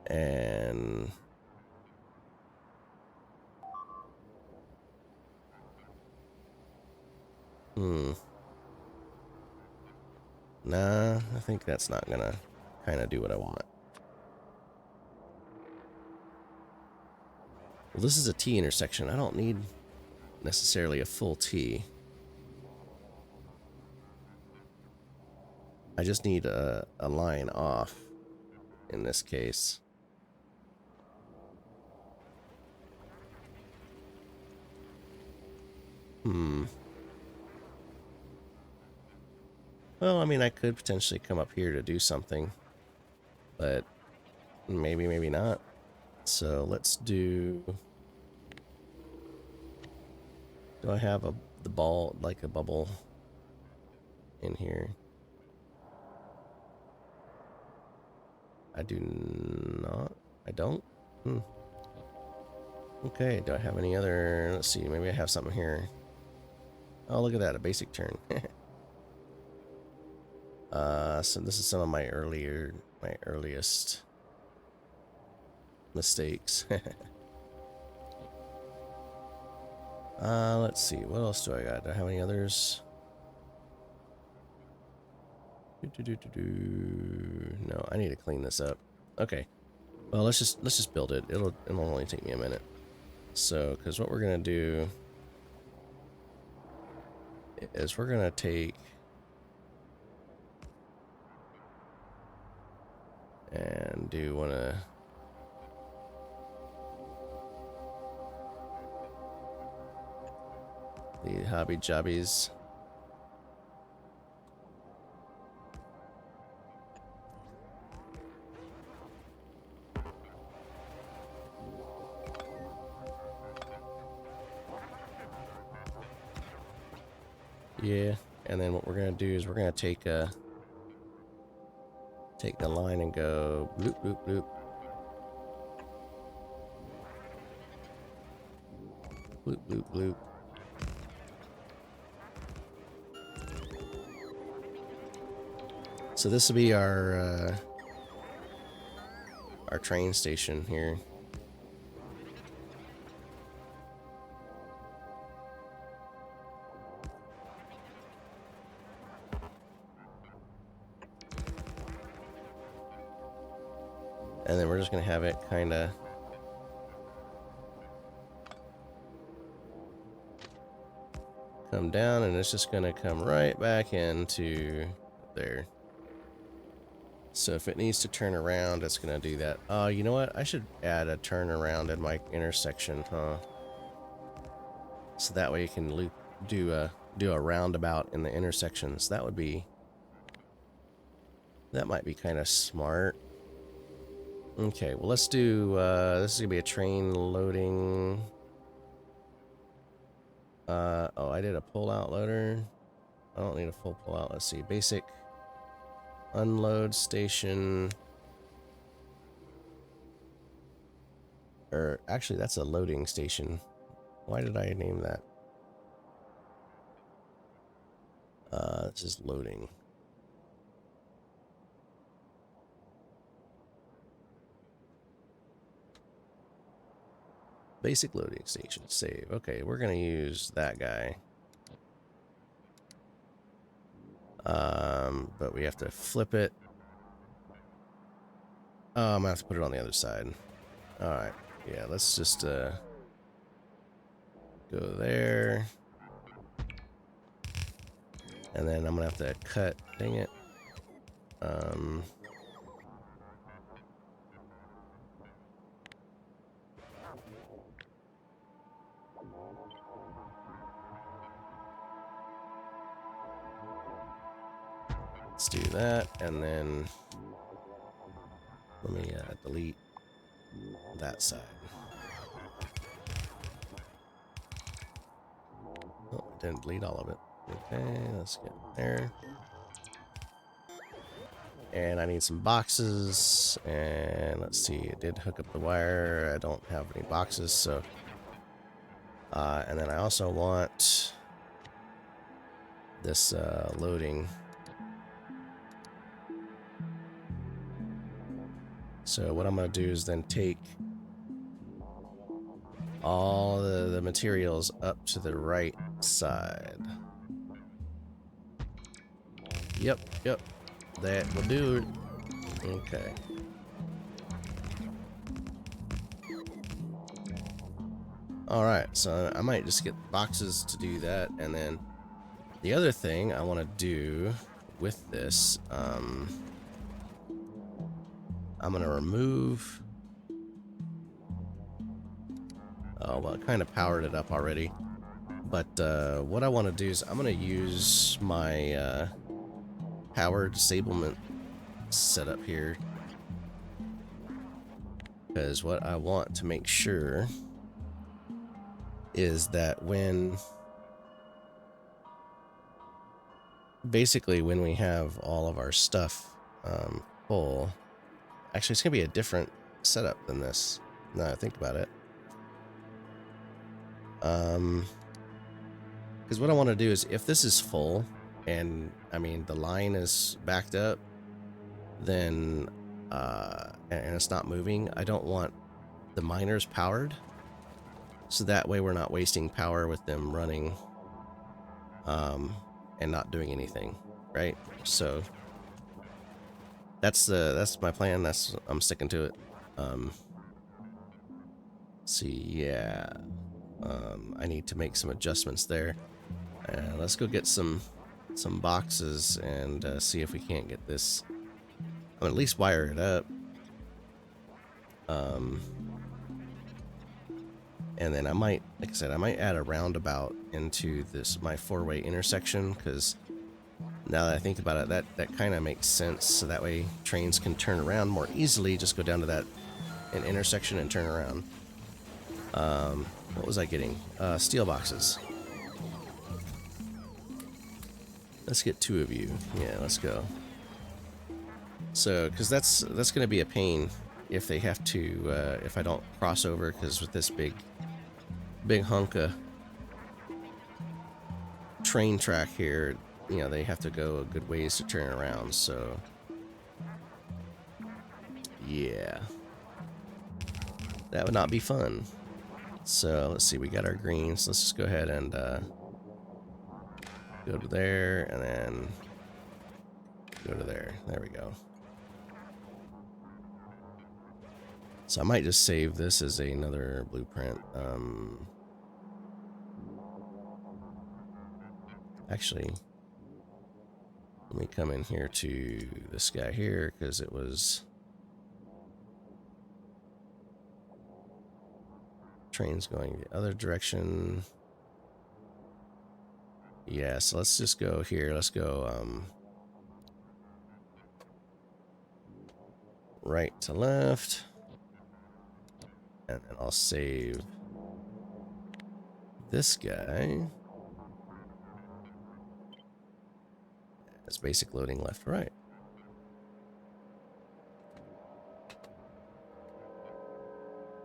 And nah, I think that's not gonna kind of do what I want. Well, this is a T intersection. I don't need necessarily a full T. I just need a line off in this case. Well, I mean, I could potentially come up here to do something, but maybe, maybe not. So let's do... Do I have the ball, like a bubble in here? I do not. I don't? Okay, do I have any other... Let's see, maybe I have something here. Oh, look at that, a basic turn. So this is some of my earliest mistakes. Let's see, what else do I got? Do I have any others? No, I need to clean this up. Okay. Well, let's just build it. It'll only take me a minute. So, because what we're gonna do is we're gonna take and do one of the hobby jobbies. Yeah, and then what we're gonna do is we're gonna take the line and go bloop bloop bloop bloop bloop bloop. So this will be our train station here. And then we're just gonna have it kind of come down, and it's just gonna come right back into there. So if it needs to turn around, it's gonna do that. You know what? I should add a turnaround in my intersection, huh? So that way you can do a roundabout in the intersections. That might be kind of smart. Okay, well let's do, this is gonna be a train loading. Oh, I did a pull-out loader. I don't need a full pull-out. Let's see, basic unload station. Or actually, that's a loading station. Why did I name that? It's just loading. Basic loading station, save. Okay, we're gonna use that guy. But we have to flip it. Oh, I'm gonna have to put it on the other side. Alright, yeah, let's just go there. And then I'm gonna have to cut, dang it. Let's do that, and then let me delete that side. Oh, I didn't delete all of it. Okay, let's get there. And I need some boxes, and let's see, it did hook up the wire. I don't have any boxes, so and then I also want this loading. So what I'm going to do is then take all the materials up to the right side. Yep, that will do it. Okay. Alright, so I might just get boxes to do that, and then the other thing I want to do with this, I'm going to remove... Oh, well, it kind of powered it up already. But what I want to do is I'm going to use my power disablement setup here. Because what I want to make sure is that when... Basically, when we have all of our stuff full... Actually, it's going to be a different setup than this, now that I think about it. Because what I want to do is, if this is full, and, I mean, the line is backed up, then, and it's not moving, I don't want the miners powered. So that way we're not wasting power with them running, and not doing anything, right? So... That's my plan. I'm sticking to it. See, yeah. I need to make some adjustments there. Let's go get some boxes and see if we can't get this. At least wire it up. And then I might, like I said, I might add a roundabout into this my four-way intersection, because now that I think about it, that kind of makes sense. So that way trains can turn around more easily. Just go down to an intersection and turn around. What was I getting? Steel boxes. Let's get 2 of you. Yeah, let's go. So, because that's going to be a pain if they have to, if I don't cross over, because with this big hunk of train track here, you know, they have to go a good ways to turn around, so... Yeah. That would not be fun. So, let's see, we got our greens. Let's just go ahead and go to there, and then go to there. There we go. So I might just save this as another blueprint. Actually... Let me come in here to this guy here, because it was... Train's going the other direction. Yeah, so let's just go here. Let's go right to left. And then I'll save this guy. It's basic loading left to right.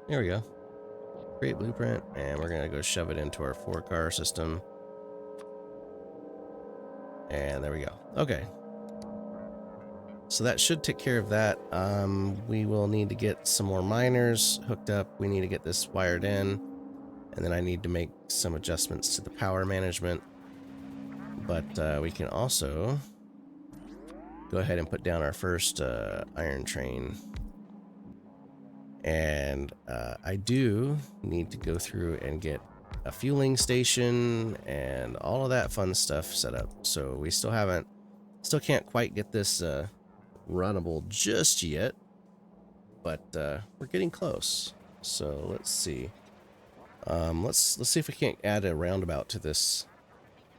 There we go. Create blueprint, and we're gonna go shove it into our 4-car system. And there we go. Okay. So that should take care of that. We will need to get some more miners hooked up. We need to get this wired in. And then I need to make some adjustments to the power management. But we can also go ahead and put down our first iron train. And I do need to go through and get a fueling station and all of that fun stuff set up. So we still can't quite get this runnable just yet, but we're getting close. So let's see. Let's see if we can't add a roundabout to this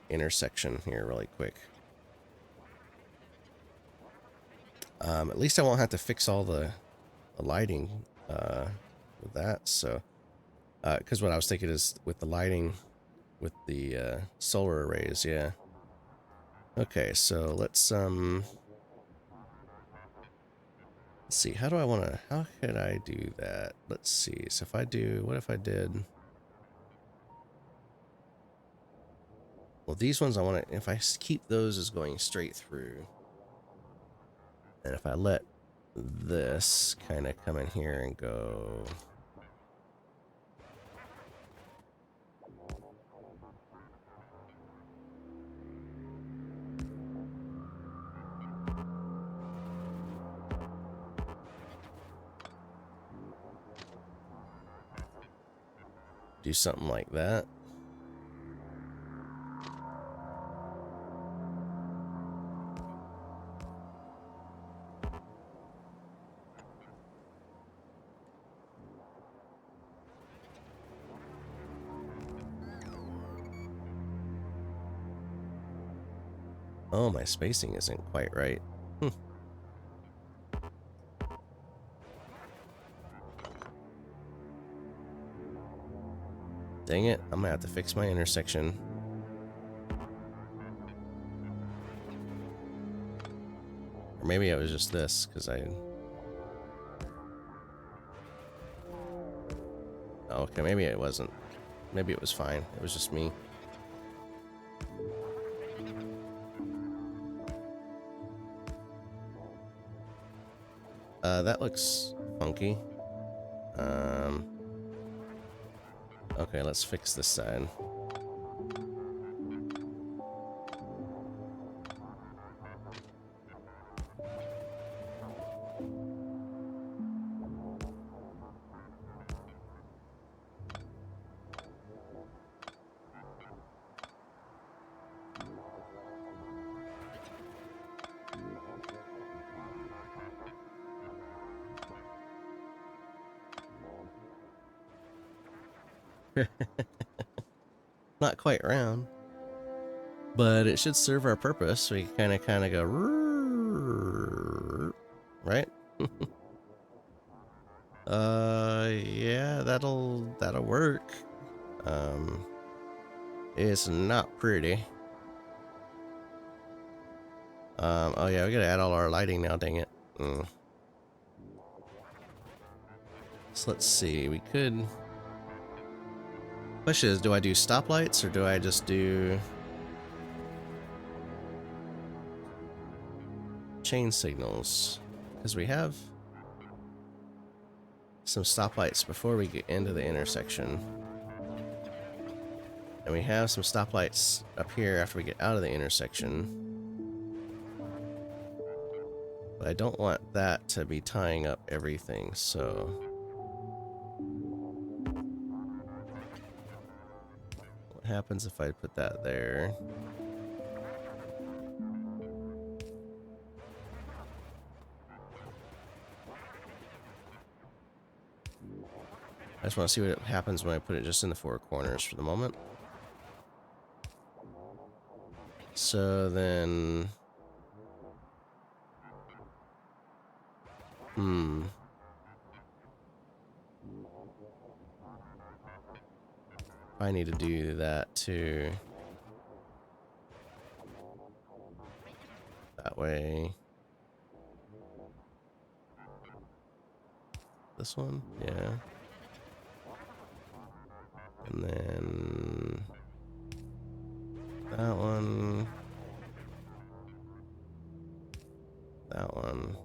intersection here really quick. At least I won't have to fix all the lighting with that. So, because what I was thinking is with the lighting, with the solar arrays, yeah. Okay, so let's see. How could I do that? Let's see. So if I do, what if I did? Well, these ones I want to. If I keep those as going straight through. And if I let this kind of come in here and go... Do something like that. Oh, my spacing isn't quite right. Dang it, I'm gonna have to fix my intersection. Or maybe it was just this, because okay, maybe it wasn't. Maybe it was fine. It was just me. That looks funky. Okay, let's fix this side. Not quite round, but it should serve our purpose. We kind of go right. Yeah, that'll work. It's not pretty. Oh yeah, we gotta add all our lighting now. Dang it. So let's see. We could. Question is, do I do stoplights or do I just do chain signals? Because we have some stoplights before we get into the intersection. And we have some stoplights up here after we get out of the intersection. But I don't want that to be tying up everything, so... What happens if I put that there? I just want to see what happens when I put it just in the four corners for the moment. So then... I need to do that too. That way. This one? Yeah. And then... that one. That one.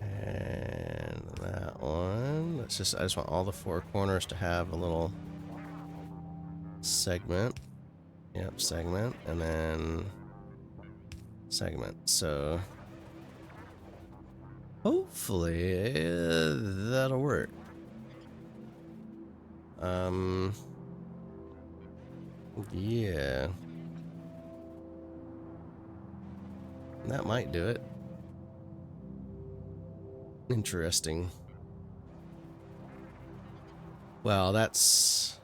And that one. Let's just, I just want all the four corners to have a little segment. Yep, segment. And then segment. So hopefully that'll work. Yeah. That might do it. Interesting. Well, that's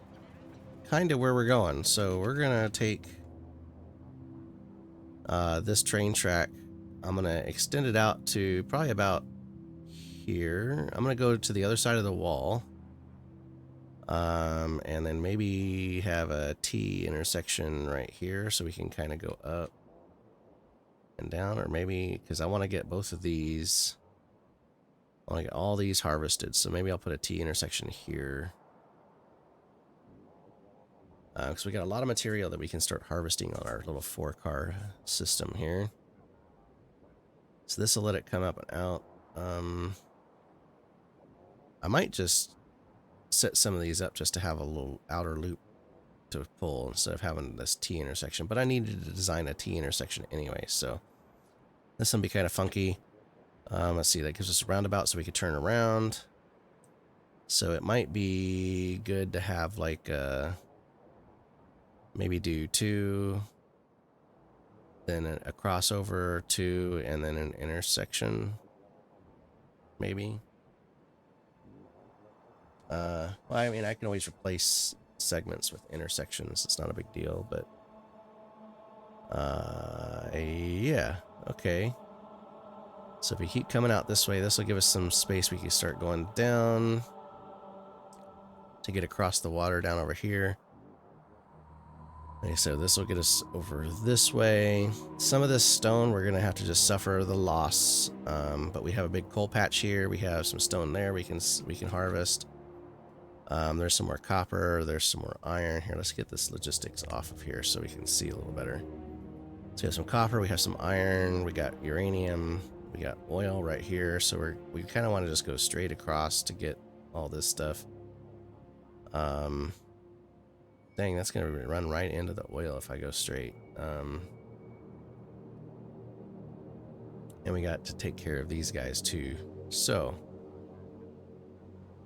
kind of where we're going. So we're gonna take this train track. I'm gonna extend it out to probably about here. I'm gonna go to the other side of the wall. And then maybe have a T intersection right here so we can kind of go up and down, or maybe because I want to get both of these. I want to get all these harvested, so maybe I'll put a T intersection here. Because we got a lot of material that we can start harvesting on our little 4-car system here. So this will let it come up and out. I might just set some of these up just to have a little outer loop to pull instead of having this T intersection. But I needed to design a T intersection anyway, so this one be kind of funky. Let's see, that gives us a roundabout so we could turn around. So it might be good to have like maybe do 2, then a crossover, 2, and then an intersection, maybe. Well, I mean, I can always replace segments with intersections. It's not a big deal, but yeah, okay. So if we keep coming out this way, this will give us some space. We can start going down to get across the water down over here. Okay, so this will get us over this way. Some of this stone we're gonna have to just suffer the loss, but we have a big coal patch here. We have some stone there we can harvest. There's some more copper. There's some more iron here. Let's get this logistics off of here so we can see a little better. So we have some copper. We have some iron. We got uranium. We got oil right here. So we kind of want to just go straight across to get all this stuff. Dang, that's going to run right into the oil if I go straight. And we got to take care of these guys too. So,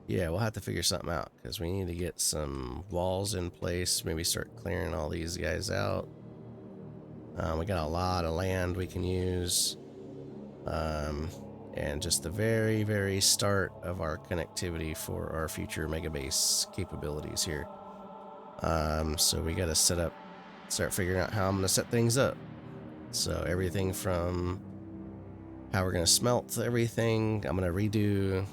yeah, we'll have to figure something out because we need to get some walls in place. Maybe start clearing all these guys out. We got a lot of land we can use. And just the very, very start of our connectivity for our future Megabase capabilities here. So we got to start figuring out how I'm going to set things up. So everything from how we're going to smelt everything. I'm going to redo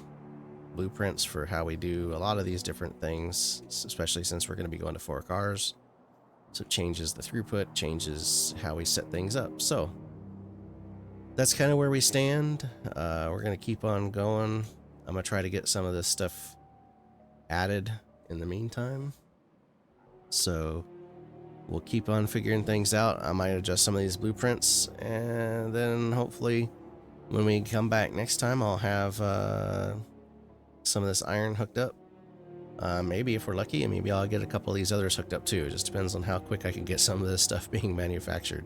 blueprints for how we do a lot of these different things, especially since we're going to be going to 4 cars. So it changes the throughput, changes how we set things up. So that's kind of where we stand. We're going to keep on going. I'm going to try to get some of this stuff added in the meantime. So we'll keep on figuring things out. I might adjust some of these blueprints, and then hopefully when we come back next time, I'll have some of this iron hooked up. Maybe if we're lucky, and maybe I'll get a couple of these others hooked up too. It just depends on how quick I can get some of this stuff being manufactured.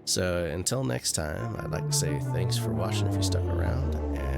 So until next time, I'd like to say thanks for watching if you stuck around, and